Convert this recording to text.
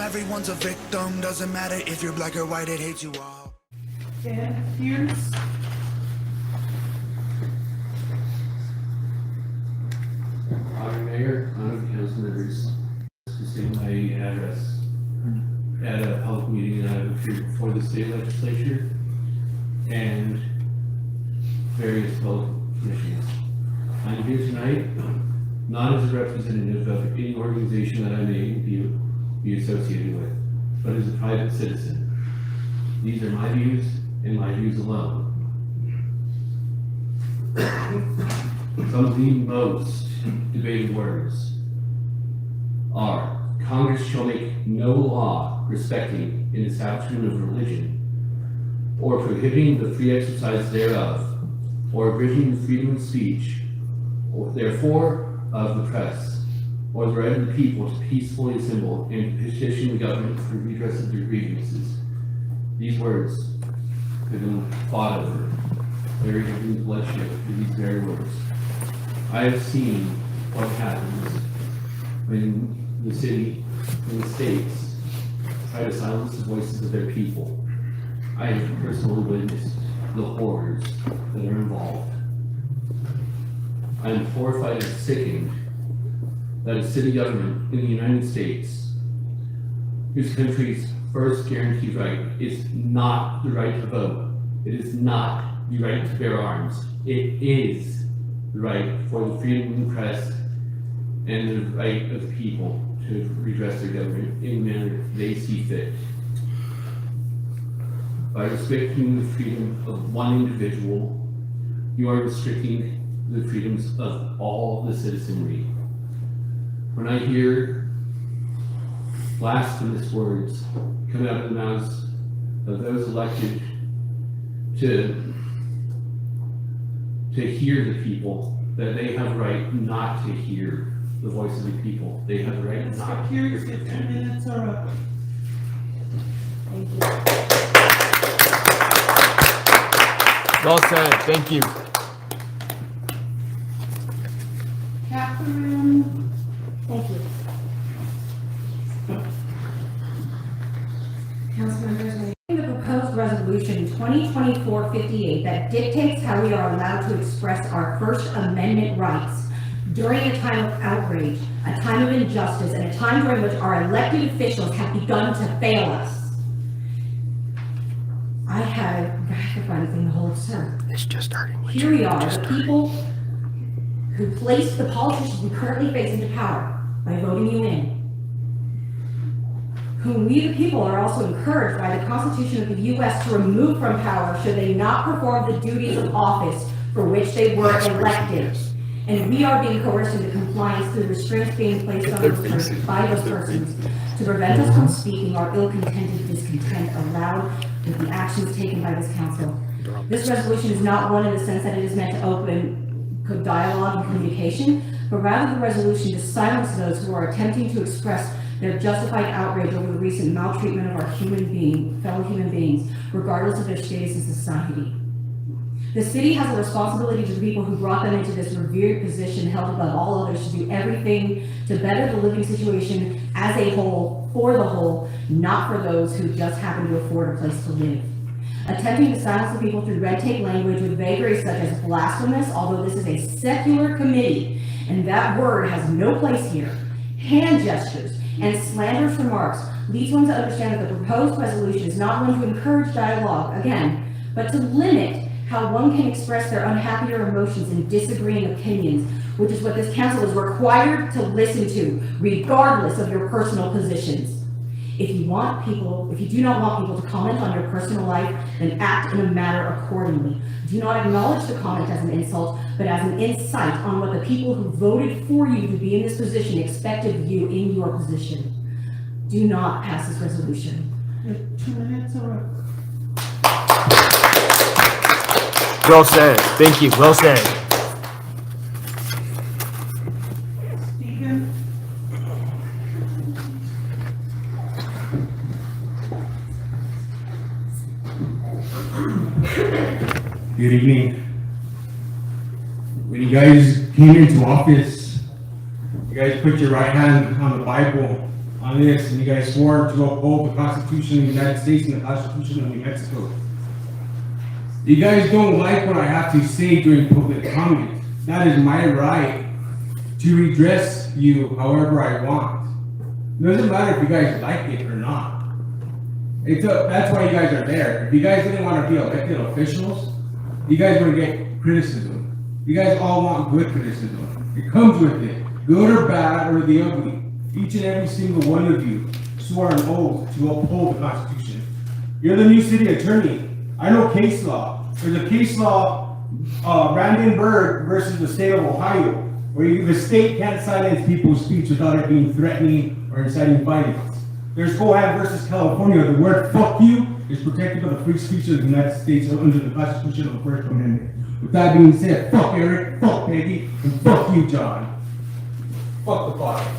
Everyone's a victim, doesn't matter if you're black or white, it hates you all. Dan Hughes. Honored Mayor, honored council members, to state my address at a public meeting that I've appeared before the state legislature and various public commissions. I'm here tonight not as a representative of any organization that I may be associated with, but as a private citizen. These are my views and my views alone. Some of the most debated words are: Congress shall make no law respecting an establishment of religion, or prohibiting the free exercise thereof, or abridging the freedom of speech, or therefore of the press, or the right of the people to peacefully assemble and petition the government for redress of their grievances. These words have been fought over. There have been bloodshed for these very words. I have seen what happens when the city and the states try to silence the voices of their people. I have personally witnessed the horrors that are involved. I am horrified and sickened that a city government in the United States, whose country's first guaranteed right is not the right to vote, it is not the right to bear arms, it is the right for the freedom of the press and the right of the people to redress their government in the manner they see fit. By restricting the freedom of one individual, you are restricting the freedoms of all the citizenry. When I hear blasphemous words coming out of the mouths of those elected to hear the people, that they have a right not to hear the voice of the people. They have a right not to hear Your 2 minutes are up. Thank you. Well said. Thank you. Catherine. Thank you. Council members, the proposed resolution 2024-58 that dictates how we are allowed to express our First Amendment rights during a time of outrage, a time of injustice, and a time during which our elected officials have begun to fail us. I have to find a thing to hold, sir. It's just starting. Here we are, the people who placed the politicians we currently face into power by voting you in, whom we the people are also encouraged by the Constitution of the U.S. to remove from power should they not perform the duties of office for which they were elected. And we are being coerced into compliance through restraints being placed on those persons by those persons to prevent us from speaking our ill-contented discontent aloud with the actions taken by this council. This resolution is not one in the sense that it is meant to open dialogue and communication, but rather the resolution to silence those who are attempting to express their justified outrage over the recent maltreatment of our fellow human beings, regardless of their status in society. The city has a responsibility to the people who brought them into this revered position held above all others to do everything to better the living situation as a whole, for the whole, not for those who just happen to afford a place to live. Attempting to silence the people through red tape language with vagaries such as blasphemous, although this is a secular committee and that word has no place here, hand gestures, and slanderous remarks leads one to understand that the proposed resolution is not one to encourage dialogue, again, but to limit how one can express their unhappier emotions and disagreeing opinions, which is what this council is required to listen to, regardless of your personal positions. If you do not want people to comment on your personal life, then act in a manner accordingly. Do not acknowledge the comment as an insult, but as an insight on what the people who voted for you to be in this position expected of you in your position. Do not pass this resolution. Your 2 minutes are up. Well said. Thank you. Well said. Stephen. Good evening. When you guys came into office, you guys put your right hand on the Bible on this, and you guys swore to uphold the Constitution of the United States and the Constitution of New Mexico. You guys don't like what I have to say during public comment. That is my right to redress you however I want. It doesn't matter if you guys like it or not. That's why you guys are there. If you guys didn't want to be elected officials, you guys would get criticism. You guys all want good criticism. It comes with it, good or bad or the ugly. Each and every single one of you swore an oath to uphold the Constitution. You're the new city attorney. I know case law. There's a case law, Brandenburg versus the state of Ohio, where the state can't silence people's speech without it being threatening or inciting violence. There's Cohan versus California. The word "fuck you" is protected by the free speech of the United States under the Constitution of the First Amendment. With that being said, fuck Eric, fuck Peggy, and fuck you, John. Fuck the body.